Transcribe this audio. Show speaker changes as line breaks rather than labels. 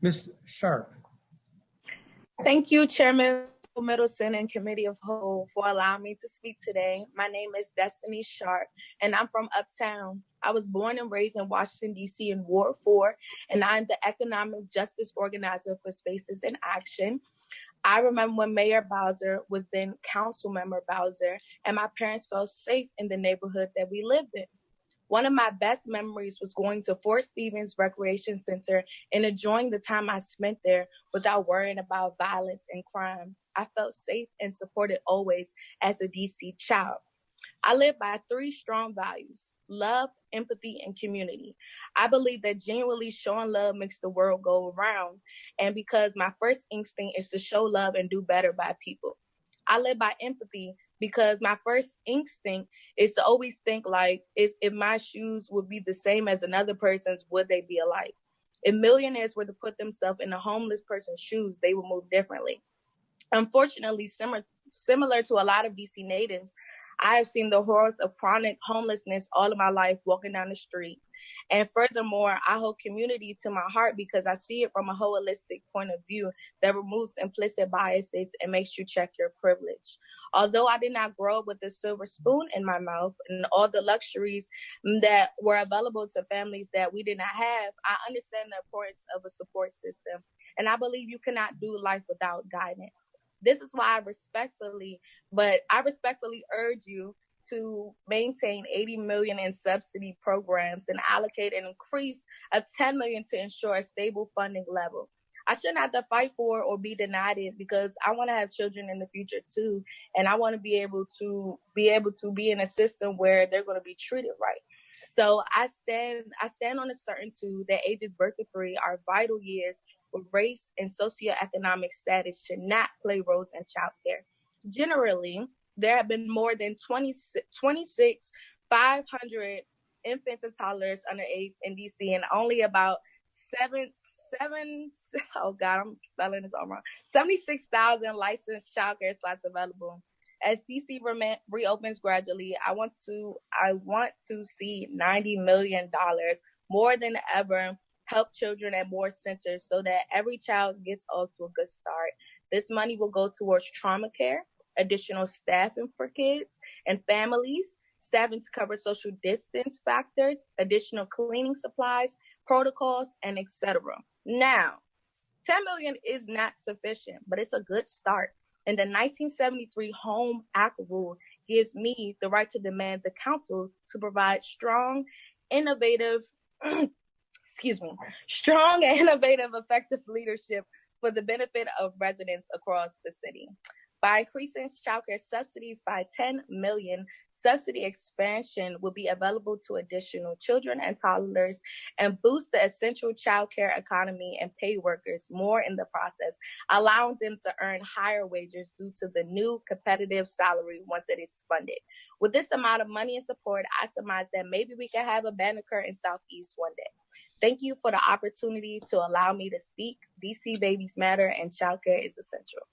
Ms. Sharp.
Thank you, Chairman Middleton and Committee of Whole, for allowing me to speak today. My name is Destiny Sharp, and I'm from Uptown. I was born and raised in Washington, D.C. in Ward 4, and I'm the Economic Justice Organizer for Spaces in Action. I remember when Mayor Bowser was then Council Member Bowser, and my parents felt safe in the neighborhood that we lived in. One of my best memories was going to Fort Stevens Recreation Center and enjoying the time I spent there without worrying about violence and crime. I felt safe and supported always as a DC child. I live by 3 strong values: love, empathy, and community. I believe that genuinely showing love makes the world go around. And because my first instinct is to show love and do better by people. I live by empathy because my first instinct is to always think like, if my shoes would be the same as another person's, would they be alike? If millionaires were to put themselves in a homeless person's shoes, they would move differently. Unfortunately, similar to a lot of DC natives, I have seen the horrors of chronic homelessness all of my life walking down the street. And furthermore, I hold community to my heart because I see it from a holistic point of view that removes implicit biases and makes you check your privilege. Although I did not grow up with a silver spoon in my mouth and all the luxuries that were available to families that we did not have, I understand the importance of a support system. And I believe you cannot do life without guidance. This is why I respectfully urge you to maintain $80 million in subsidy programs and allocate an increase of $10 million to ensure a stable funding level. I shouldn't have to fight for or be denied it because I want to have children in the future too, and I want to be able to be in a system where they're going to be treated right. So I stand on a certainty that ages birth to 3 are vital years where race and socioeconomic status should not play roles in childcare. Generally, there have been more than 500 infants and toddlers under age in DC, and only about 76,000 licensed childcare slots available. As DC reopens gradually, I want to see $90 million more than ever help children at more centers so that every child gets off to a good start. This money will go towards trauma care, additional staffing for kids and families, staffing to cover social distance factors, additional cleaning supplies, protocols, and etc. Now, $10 million is not sufficient, but it's a good start. And the 1973 Home Act rule gives me the right to demand the council to provide strong, innovative, effective leadership for the benefit of residents across the city. By increasing childcare subsidies by $10 million, subsidy expansion will be available to additional children and toddlers and boost the essential childcare economy and pay workers more in the process, allowing them to earn higher wages due to the new competitive salary once it is funded. With this amount of money and support, I surmise that maybe we can have a Banneker in Southeast one day. Thank you for the opportunity to allow me to speak. DC Babies Matter and childcare is essential.